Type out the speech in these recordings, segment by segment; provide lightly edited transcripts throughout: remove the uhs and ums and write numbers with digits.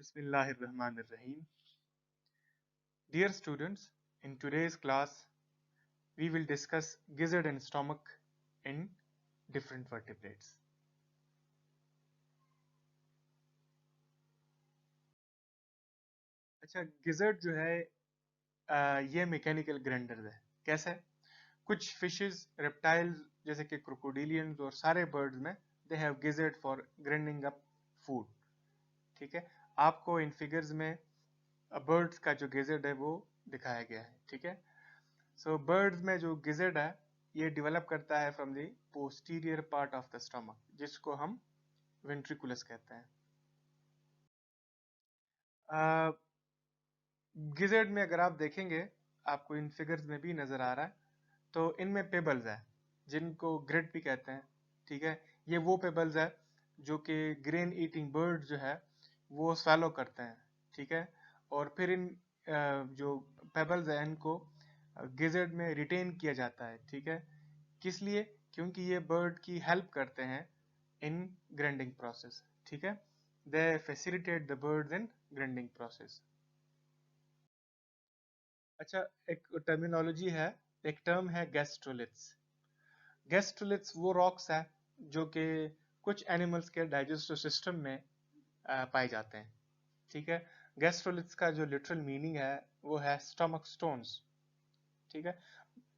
Bismillahirrahmanirrahim. Dear students, in today's class, we will discuss gizzard and stomach in different vertebrates. अच्छा, gizzard जो है ये mechanical grinder है. कैसे? कुछ फिशेस, रेप्टाइल्स जैसे कि क्रोकोडिलियंस और सारे बर्ड्स में they have gizzard for grinding up food. ठीक है, आपको इन फिगर्स में बर्ड्स का जो गिजर्ड है वो दिखाया गया है. ठीक है, सो बर्ड्स में जो गिजर्ड है ये डेवलप करता है from the posterior part of the stomach, जिसको हम वेंट्रिकुलस कहते हैं. गिजर्ड में अगर आप देखेंगे, आपको इन फिगर्स में भी नजर आ रहा है, तो इनमें पेबल्स है जिनको ग्रिड भी कहते हैं. ठीक है, ये वो पेबल्स है जो कि ग्रेन ईटिंग बर्ड जो है वो swallow करते हैं. ठीक है, और फिर इन जो पेबल्स है इनको गिजर्ड में रिटेन किया जाता है. ठीक है, किस लिए? क्योंकि ये बर्ड की हेल्प करते हैं इन ग्राइंडिंग प्रोसेस. ठीक है, they facilitate the birds in grinding process. अच्छा, एक टर्मिनोलॉजी है, एक टर्म है गैस्ट्रोलिथ्स. गैस्ट्रोलिथ्स वो रॉक्स है जो कि कुछ एनिमल्स के डाइजेस्टिव सिस्टम में पाए जाते हैं. ठीक है, गैस्ट्रोलिथ्स का जो लिटरल मीनिंग है वो है स्टमक स्टोन्स. ठीक है,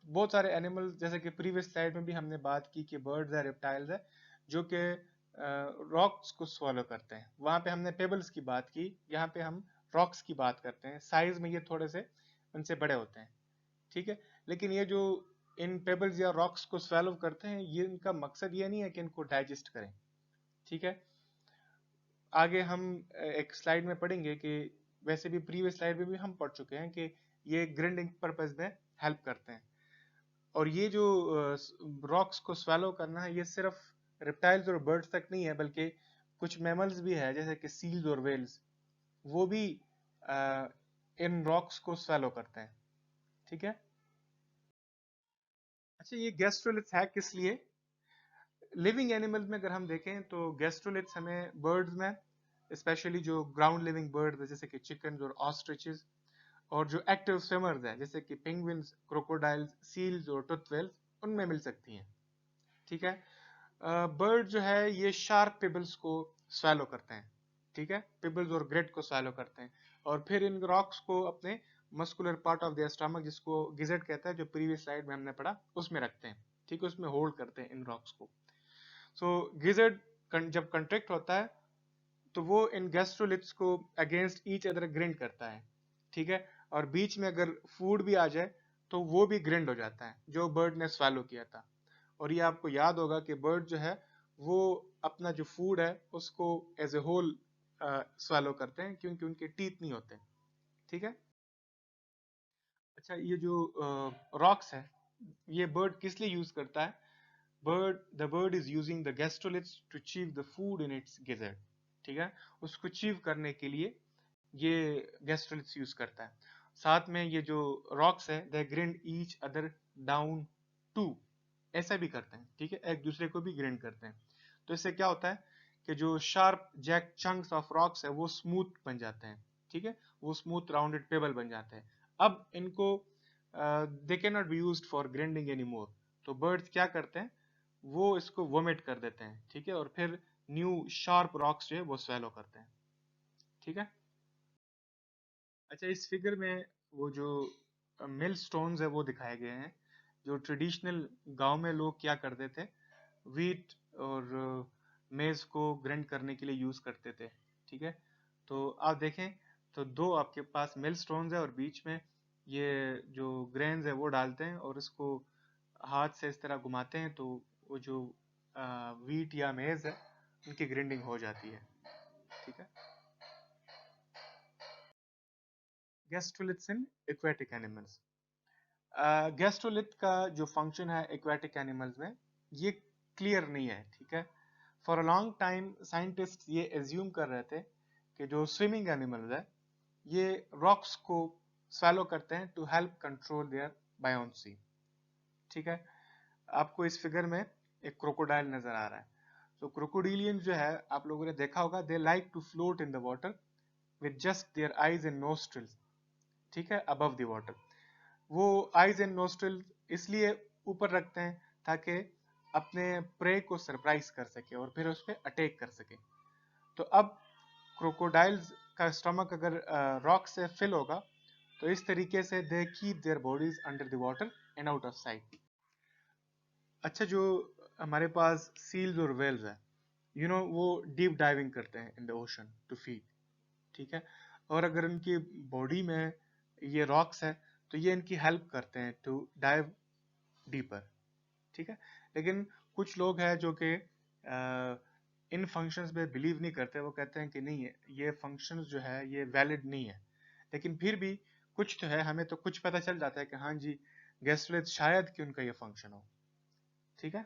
बहुत सारे एनिमल्स जैसे कि प्रीवियस स्लाइड में भी हमने बात की कि बर्ड्स है, रेप्टाइल्स है जो कि रॉक्स को स्वॉलो करते हैं. वहां पे हमने पेबल्स की बात की, यहाँ पे हम रॉक्स की बात करते हैं. साइज में ये थोड़े से उनसे बड़े होते हैं. ठीक है, लेकिन ये जो इन पेबल्स या रॉक्स को स्वेलो करते हैं, ये इनका मकसद ये नहीं है कि इनको डाइजेस्ट करें. ठीक है, आगे हम एक स्लाइड में पढ़ेंगे कि वैसे भी प्रीवियस स्लाइड में भी हम पढ़ चुके हैं कि ये ग्राइंडिंग पर्पस में हेल्प करते हैं. और ये जो रॉक्स को स्वेलो करना है, ये सिर्फ रेप्टाइल्स और बर्ड्स तक नहीं है, बल्कि कुछ मैमल्स भी है जैसे कि सील्स और वेल्स, वो भी इन रॉक्स को स्वेलो करते हैं. ठीक है. अच्छा, ये गैस्ट्रोलिथ्स है किस लिए? लिविंग एनिमल्स में अगर हम देखें तो गैस्ट्रोलिथ्स हमें बर्ड्स में, स्पेशली जो ग्राउंड लिविंग बर्ड्स है जैसे कि चिकन और ऑस्ट्रिचेस, और जो एक्टिव स्विमर्स हैं जैसे कि पेंगुइन्स, क्रोकोडाइल्स, सील्स और टूथ व्हेल्स, उनमें मिल सकती हैं. ठीक है, बर्ड जो है ये शार्प पिबल्स को स्वैलो करते हैं. ठीक है, पिबल्स और ग्रेट को स्वैलो करते हैं और फिर इन रॉक्स को अपने muscular part of their stomach, जिसको गिजेट कहता है, जो प्रीवियस स्लाइड में हमने पढ़ा, उसमें रखते हैं. ठीक है, उसमें होल्ड करते हैं इन रॉक्स को. सो गिजर्ड जब कंट्रैक्ट होता है तो वो इन गैस्ट्रोलिथ्स को अगेंस्ट ईच अदर ग्रिंड करता है. ठीक है, और बीच में अगर फूड भी आ जाए तो वो भी ग्रिंड हो जाता है जो बर्ड ने स्वैलो किया था. और ये आपको याद होगा कि बर्ड जो है वो अपना जो फूड है उसको एज ए होल स्वैलो करते हैं क्योंकि उनके टीथ नहीं होते. ठीक है. अच्छा, ये जो रॉक्स है ये बर्ड किस लिए यूज करता है? The bird is using the gastroliths to chew the food in its gizzard. ठीक है, उसको चीव करने के लिए ये गैस्ट्रोलिथ्स यूज करता है. साथ में ये जो रॉक्स है they grind each other down to, ऐसा भी करते हैं. ठीक है, एक दूसरे को भी ग्रिंड करते हैं. तो इससे क्या होता है कि जो sharp jagged chunks of rocks है वो स्मूथ बन जाते हैं. ठीक है, वो स्मूथ राउंडेड पेबल बन जाते हैं. अब इनको they can not be used for grinding any more. तो बर्ड्स क्या करते हैं, वो इसको वोमिट कर देते हैं. ठीक है, और फिर न्यू शार्प रॉक्स जो है वो स्वेलो करते हैं. ठीक है. अच्छा, इस फिगर में वो जो मिल स्टोन्स है वो दिखाए गए हैं, जो ट्रेडिशनल गांव में लोग क्या करते थे, वीट और मेज को ग्राइंड करने के लिए यूज करते थे. ठीक है, तो आप देखें तो दो आपके पास मिल स्टोन्स है और बीच में ये जो ग्रेन्स है वो डालते हैं और इसको हाथ से इस तरह घुमाते हैं तो वो जो वीट या मेज है उनकी ग्राइंडिंग हो जाती है. ठीक है. गैस्ट्रोलिथ्स इन एक्वेटिक एनिमल्स. गैस्ट्रोलिथ का जो फंक्शन है एक्वेटिक एनिमल्स में ये क्लियर नहीं है. ठीक है, for a long time scientist ये एज्यूम कर रहे थे कि जो स्विमिंग एनिमल्स है ये रॉक्स को स्वैलो करते हैं to help control their buoyancy. ठीक है, आपको इस फिगर में एक क्रोकोडाइल नजर आ रहा है. तो क्रोकोडिलियन जो है आप लोगों ने देखा होगा, they like to float in the water with just their eyes and nostrils, ठीक है, above the water. वो eyes and nostrils इसलिए ऊपर रखते हैं ताकि अपने प्रे को सरप्राइज कर सके और फिर उस पर अटैक कर सके. तो अब क्रोकोडाइल्स का स्टमक अगर रॉक से फिल होगा तो इस तरीके से they keep their bodies under the water and out of site. अच्छा, जो हमारे पास सील्स और वेल्स है, वो डीप डाइविंग करते हैं in the ocean to feed, ठीक है, और अगर उनकी बॉडी में ये रॉक्स है तो ये इनकी हेल्प करते हैं टू डाइव डीपर, ठीक है. लेकिन कुछ लोग हैं जो कि इन फंक्शंस पे बिलीव नहीं करते, वो कहते हैं कि नहीं है, ये फंक्शंस जो है ये वैलिड नहीं है. लेकिन फिर भी कुछ तो है, हमें तो कुछ पता चल जाता है कि हाँ जी, गैस्ट्रोलेट शायद कि उनका ये फंक्शन हो, ठीक है.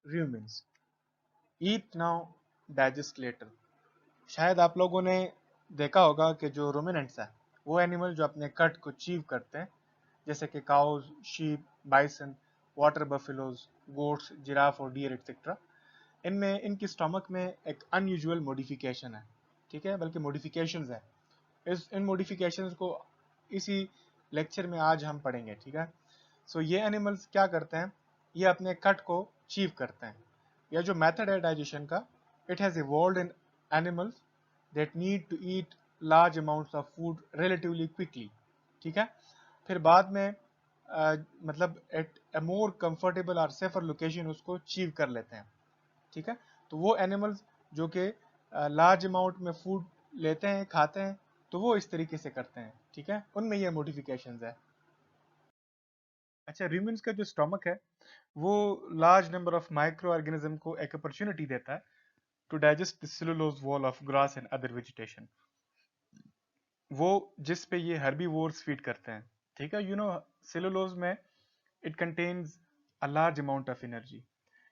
रूमिन्स ईट नाउ डाइजेस्ट लेटर. शायद आप लोगों ने देखा होगा कि जो रूमिनेंट्स है वो एनिमल जो अपने कट को चीव करते हैं, जैसे कि cows, sheep, bison, water buffaloes, goats, giraffe और डियर एक्सेट्रा. इनमें इनकी स्टमक में एक अनयूजुअल मॉडिफिकेशन है, ठीक है, बल्कि मॉडिफिकेशंस है. इन मॉडिफिकेशंस को इसी लेक्चर में आज हम पढ़ेंगे, ठीक है. सो ये एनिमल्स क्या करते हैं, ये अपने कट को चीव करते हैं. यह जो मेथड है डाइजेशन का, it has evolved in animals that need to eat large amounts of food relatively quickly, ठीक है. फिर बाद में मतलब एट अ मोर कंफर्टेबल और सेफर लोकेशन उसको चीव कर लेते हैं, ठीक है. तो वो एनिमल्स जो कि लार्ज अमाउंट में फूड लेते हैं, खाते हैं, तो वो इस तरीके से करते हैं, ठीक है, उनमें ये मॉडिफिकेशंस है. अच्छा, रूमिन्स का जो स्टमक है वो large number of micro organism को एक अपॉर्चुनिटी देता है to digest the cellulose wall of grass and other vegetation, वो जिस पे ये हर्बीवोर्स फीड करते हैं, ठीक है. सेलुलोज में it contains a large amount of energy.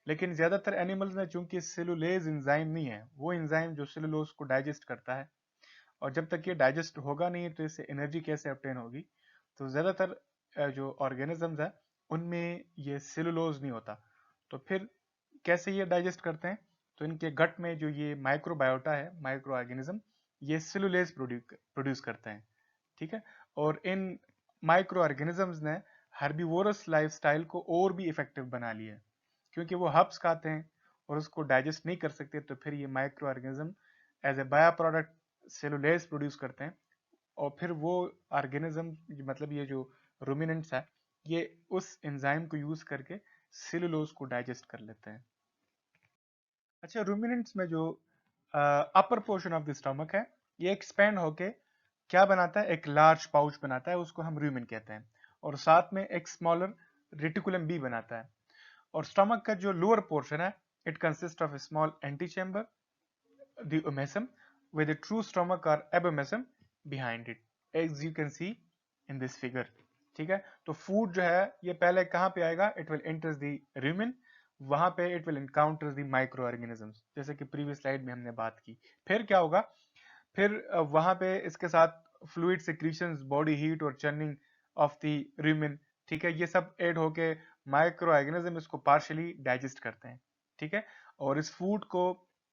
लेकिन ज्यादातर एनिमल्स में चूंकि सेलुलेज एंजाइम नहीं है, वो एंजाइम जो सेलुलोज को डाइजेस्ट करता है, और जब तक ये डाइजेस्ट होगा नहीं तो इससे एनर्जी कैसे ऑब्टेन होगी. तो ज्यादातर जो ऑर्गेनिजम्स है उनमें ये सेलुलोज नहीं होता. तो फिर कैसे ये डाइजेस्ट करते हैं, तो इनके गट में जो ये माइक्रोबायोटा है, माइक्रो ऑर्गेनिज्म, ये सेलुलेज प्रोड्यूस करते हैं, ठीक है. और इन माइक्रो ऑर्गेनिजम्स ने हर्बीवोरस लाइफस्टाइल को और भी इफेक्टिव बना लिया है, क्योंकि वो हर्ब्स खाते हैं और उसको डाइजेस्ट नहीं कर सकते, तो फिर ये micro organism as a bio product cellulase produce करते हैं, और फिर वो ऑर्गेनिज्म मतलब ये जो रूमिनेंट्स है ये उस एंजाइम को यूज करके सेलुलोज को डाइजेस्ट कर लेते हैं. अच्छा, रूमिनेंट्स में जो upper portion of the stomach है ये एक्सपेंड होके क्या बनाता है, एक लार्ज पाउच बनाता है, उसको हम रूमिन कहते हैं, और साथ में एक स्मॉलर रेटिकुलम भी बनाता है. और स्टमक का जो लोअर पोर्शन है it consist of A small anti chamber, the omesum, with a true stomach or abomesum behind it, as you can see in this figure, ठीक है. तो फूड जो है ये पहले कहाँ पे आएगा, it will enter the rumen, वहां पे it will encounter the micro organisms, जैसे कि प्रीवियस स्लाइड में हमने बात की. फिर क्या होगा, फिर वहां पे इसके साथ फ्लूइड सिक्रीशंस, बॉडी हीट और चर्निंग ऑफ द रूमेन, ठीक है, ये सब ऐड होके माइक्रो ऑर्गेनिज्म इसको पार्शियली डाइजेस्ट करते हैं, ठीक है, और इस फूड को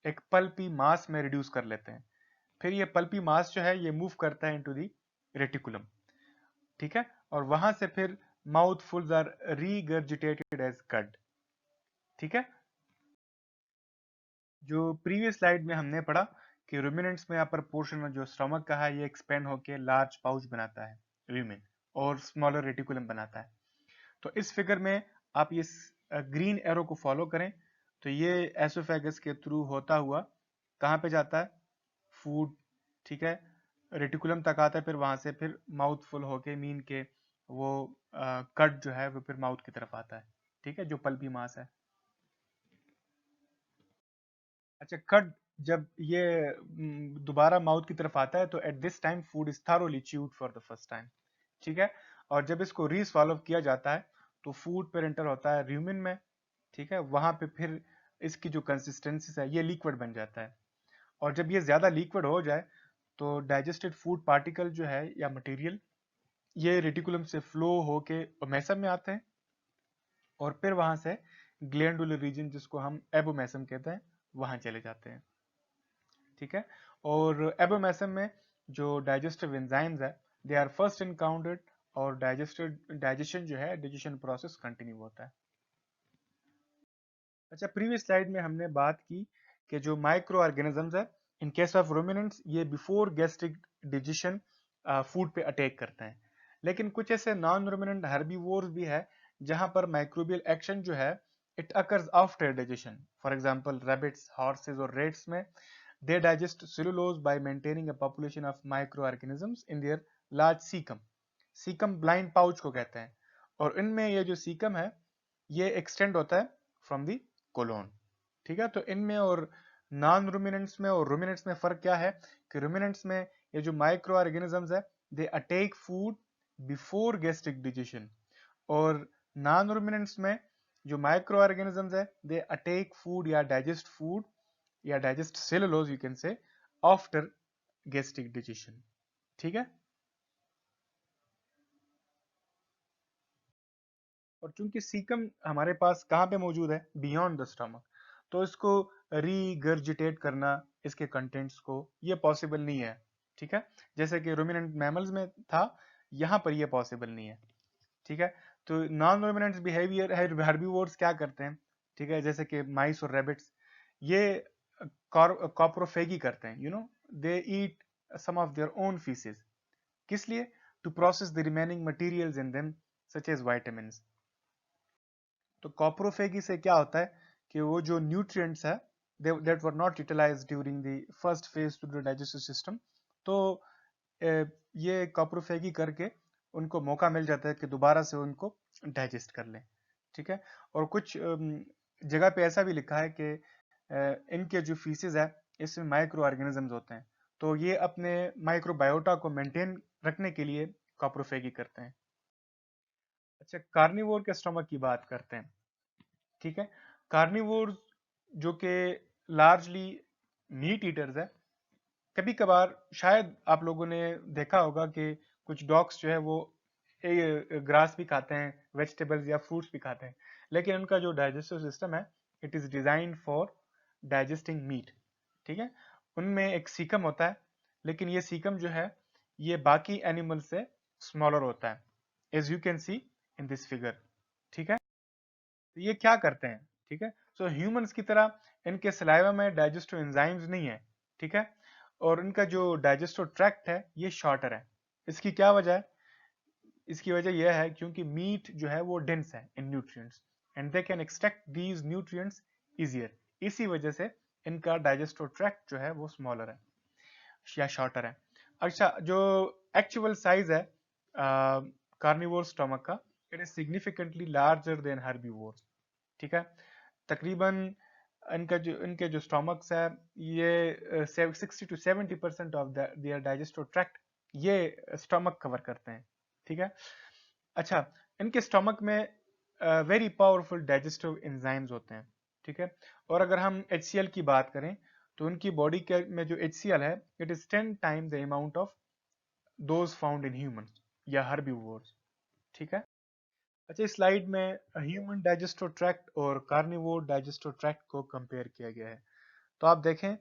एक पल्पी मास में रिड्यूस कर लेते हैं. फिर ये पल्पी मास जो है ये मूव करता है इनटू दी रेटिकुलम, ठीक है, और वहां से फिर माउथ फुल्स आर रीगर्जिटेटेड एज कड, ठीक है. जो प्रीवियस स्लाइड में हमने पढ़ा कि रूमिनेंट्स में अपर पोर्शन में जो स्टमक का है ये एक्सपेंड होके लार्ज पाउच बनाता है रूमिन, और स्मॉलर रेटिकुलम बनाता है. तो इस फिगर में आप ये ग्रीन एरो को फॉलो करें तो ये एसोफेगस के थ्रू होता हुआ कहाँ पे जाता है, फूड, ठीक है, रेटिकुलम तक आता है, फिर वहां से फिर माउथ फुल होके मीन के वो कट जो है वो फिर माउथ की तरफ आता है, ठीक है, जो पल्पी मास है. अच्छा, कट जब ये दोबारा माउथ की तरफ आता है तो at this time food is thoroughly chewed for the first time, ठीक है. और जब इसको रीसॉल्व किया जाता है तो फूड पर एंटर होता है रूमिन में, ठीक है, वहां पे फिर इसकी जो कंसिस्टेंसी है ये लिक्विड बन जाता है. और जब ये ज्यादा लिक्विड हो जाए तो डाइजेस्टेड फूड पार्टिकल जो है या मटेरियल ये रेटिकुलम से फ्लो होके ओमेसम में आते हैं, और फिर वहां से ग्लैंडुलर रीजन जिसको हम एबोमेसम कहते हैं वहां चले जाते हैं, ठीक है। और एबोमेसम में जो डाइजेस्टिव एंजाइम्स है दे आर फर्स्ट इनकाउंटर्ड और डाइजेशन जो है डाइजेशन प्रोसेस कंटिन्यू होता है। अच्छा, प्रीवियस स्लाइड में हमने बात की कि जो माइक्रो ऑर्गेनिजम्स है इन केस ऑफ रूमिनेंट्स ये बिफोर गैस्ट्रिक डिजेशन फूड पे अटैक करते हैं, लेकिन कुछ ऐसे नॉन रूमिनेंट हर्बीवोर्स भी है जहां पर माइक्रोबियल एक्शन जो है it occurs after digestion. For example rabbits, horses और रेट्स में they digest cellulose by maintaining a population of micro organisms in their large caecum. Caecum blind pouch को कहते हैं, और इनमें ये जो सीकम है ये एक्सटेंड होता है फ्रॉम दी कोलोन। ठीक है, तो इनमें और नॉन रूमिनेंट्स में और रूमिनेंट्स में फर्क क्या है कि रूमिनेंट्स में ये जो माइक्रो ऑर्गेनिजम्स है they attack food before gastric digestion, और नॉन रूमिनेंट्स में जो माइक्रो ऑर्गेनिजम्स है दे अटैक फूड या डाइजेस्ट फूड या digest cellulose you can say after gastric digestion. ठीक है, और चूंकि सीकम हमारे पास कहाँ पे मौजूद है, बियॉन्ड द स्टमक, तो इसको रीगर्जिटेट करना इसके कंटेंट्स को ये पॉसिबल नहीं है। ठीक है, जैसे कि रूमिनेंट मैमल्स में था, यहाँ पर ये पॉसिबल नहीं है। ठीक है, तो नॉन रूमिनेंट बिहेवियर हर्बीवोर्स क्या करते हैं, ठीक है, जैसे कि माइस और रैबिट्स ये कॉप्रोफेगी करते हैं, you know they eat some of their own faeces. किस लिए? To process the remaining materials in them such as vitamins. तो कॉप्रोफेगी से क्या होता है कि वो जो न्यूट्रिएंट्स है that were not utilized during the first phase to the digestive system, तो ये कॉप्रोफेगी करके उनको मौका मिल जाता है कि दोबारा से उनको डाइजेस्ट कर लें। ठीक है, और कुछ जगह पे ऐसा भी लिखा है कि इनके जो फीसेस है इसमें माइक्रो ऑर्गेनिजम्स होते हैं, तो ये अपने माइक्रोबायोटा को मेंटेन रखने के लिए कॉप्रोफेगी करते हैं। अच्छा, कार्निवोर के स्टमक की बात करते हैं। ठीक है, कार्निवोर जो कि लार्जली मीट ईटर्स है, कभी कभार शायद आप लोगों ने देखा होगा कि कुछ डॉग्स जो है वो ग्रास भी खाते हैं, वेजिटेबल्स या फ्रूट्स भी खाते हैं, लेकिन उनका जो डाइजेस्टिव सिस्टम है it is designed for digesting meat. ठीक है, उनमें एक सीकम होता है, लेकिन ये सीकम जो है ये बाकी एनिमल से स्मॉलर होता है, as you can see in this figure. ठीक है, तो ये क्या करते हैं, ठीक है, सो ह्यूमंस की तरह इनके सलाइवा में डाइजेस्टिव एंजाइम्स नहीं है। ठीक है, और इनका जो डाइजेस्टिव ट्रैक्ट है ये शॉर्टर है। इसकी क्या वजह है? इसकी वजह यह है क्योंकि मीट जो है वो डेंस है in nutrients and they can extract these nutrients easier. इसी वजह से इनका डाइजेस्टिव ट्रैक्ट जो है वो स्मॉलर है या शॉर्टर है। अच्छा, जो एक्चुअल साइज है कार्निवोर स्टमक का it is significantly larger than herbivore. ठीक है, तकरीबन इनके जो स्टोमक्स है ये 60 to 70% of their digestive tract ये स्टमक कवर करते हैं। ठीक है, अच्छा, इनके स्टमक में वेरी पावरफुल डाइजेस्टिव एंजाइम्स होते हैं। ठीक है, और अगर हम HCl की बात करें तो उनकी बॉडी के में जो HCl है it is 10 time the amount of those found in humans या हर्बीवोर्स। ठीक है, अच्छा, इस स्लाइड में ह्यूमन डाइजेस्टिव ट्रैक्ट और कार्निवोर डाइजेस्टिव ट्रैक्ट को कंपेयर किया गया है। तो आप देखें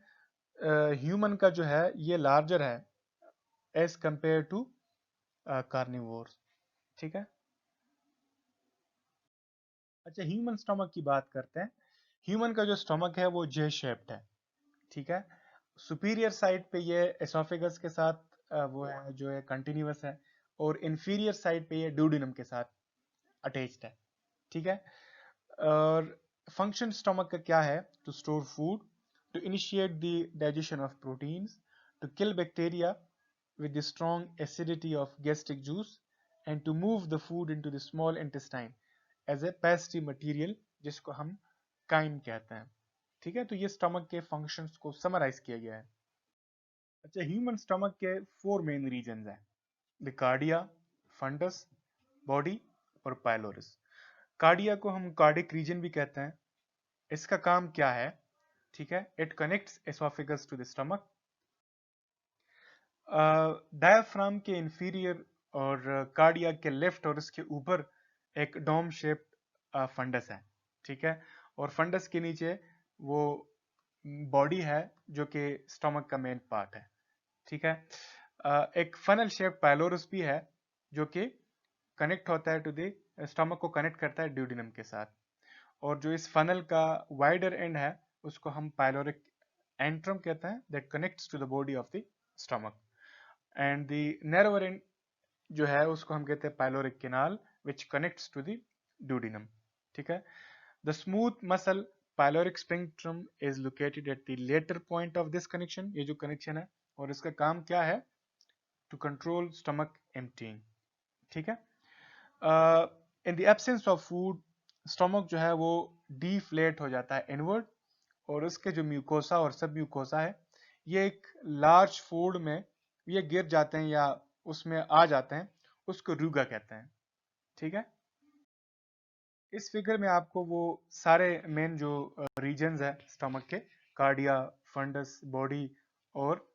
ह्यूमन का जो है ये लार्जर है एज कंपेयर टू कार्निवोर। ठीक है, अच्छा, ह्यूमन स्टमक की बात करते हैं। ह्यूमन का जो स्टमक है वो जे शेप्ड है। ठीक है, सुपीरियर साइड पे ये एसोफेगस के साथ वो है जो है कंटिन्यूअस है, और इंफीरियर साइड पे ये ड्यूडिनम के साथ अटैच्ड है। ठीक है, और फंक्शन स्टमक का क्या है? To store food, to initiate the digestion of proteins, to kill bacteria with the strong acidity of gastric juice, and to move the food into the small intestine as a pasty material जिसको हम crime कहते हैं। ठीक है, तो ये stomach के functions को समराइज किया गया है। अच्छा, ह्यूमन स्टमक के 4 मेन रीजन हैं, द कार्डिया, फंडस, बॉडी और पाइलोरिस। कार्डिया को हम कार्डिक रीजन भी कहते हैं। इसका काम क्या है? ठीक है, it connects oesophagus to the stomach. Diaphragm के इंफीरियर और कार्डिया के लेफ्ट और इसके ऊपर एक डोम शेप्ड फंडस है। ठीक है, और फंडस के नीचे वो बॉडी है जो कि स्टमक का मेन पार्ट है, ठीक है। एक फनल शेप पाइलोरस भी है जो कि कनेक्ट होता है टू द स्टमक को कनेक्ट करता है ड्यूडिनम के साथ। और जो इस फनल का वाइडर एंड है उसको हम पाइलोरिक एंट्रम कहते हैं, that connects to the body of the stomach. And the narrower end जो है उसको हम कहते हैं pyloric canal which connects to the duodenum, ठीक है। The smooth muscle pyloric sphincter is located at the latter point of this connection, ये जो कनेक्शन है और इसका काम क्या है, टू कंट्रोल स्टमक एम्प्टीइंग, ठीक है। In the absence of food stomach जो है वो डीफ्लेट हो जाता है इनवर्ड, और उसके जो म्यूकोसा और सब म्यूकोसा है ये एक लार्ज फूड में ये गिर जाते हैं या उसमें आ जाते हैं, उसको रूगा कहते हैं, ठीक है। इस फिगर में आपको वो सारे मेन जो रीजन्स है स्टमक के, कार्डिया, फंडस, बॉडी और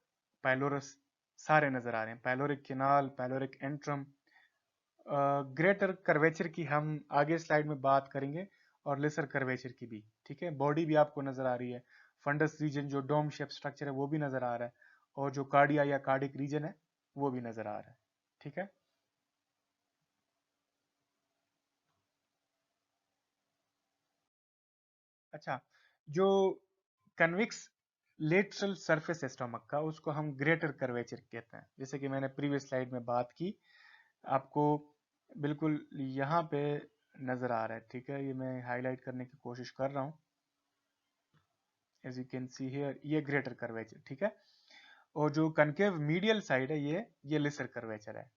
पाइलोरस सारे नजर आ रहे हैं। Pyloric canal, pyloric antrum, greater curvature की हम आगे स्लाइड में बात करेंगे और लेसर कर्वेचर की भी, ठीक है। बॉडी भी आपको नजर आ रही है, फंडस रीजन जो डोम शेप स्ट्रक्चर है वो भी नजर आ रहा है, और जो कार्डिया या कार्डिक रीजन है वो भी नजर आ रहा है, ठीक है। अच्छा, जो कन्विक्स लेटरल सरफेस है स्टमक का उसको हम ग्रेटर कर्वेचर कहते हैं, जैसे कि मैंने प्रीवियस स्लाइड में बात की, आपको बिल्कुल यहाँ पे नजर आ रहा है, ठीक है। ये मैं हाईलाइट करने की कोशिश कर रहा हूँ, as you can see here ये ग्रेटर कर्वेचर, ठीक है। और जो कनकेव मीडियल साइड है ये लेसर कर्वेचर है।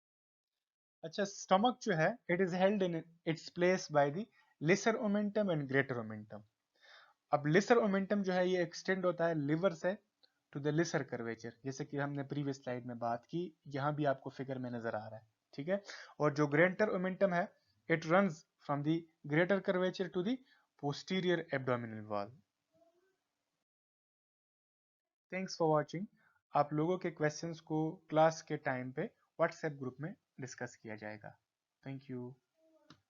अच्छा, स्टमक जो है it is held in its place by the lesser omentum and greater omentum. अब लेसर ओमेंटम जो है ये एक्सटेंड होता है लिवर से टू द लेसर कर्वेचर, जैसे कि हमने प्रीवियस स्लाइड में बात की, यहाँ भी आपको फिगर में नजर आ रहा है, ठीक है। और जो ग्रेटर ओमेंटम है it runs from the greater curvature to the posterior abdominal wall. Thanks for watching. आप लोगों के क्वेश्चंस को क्लास के टाइम पे व्हाट्सएप ग्रुप में डिस्कस किया जाएगा। Thank you.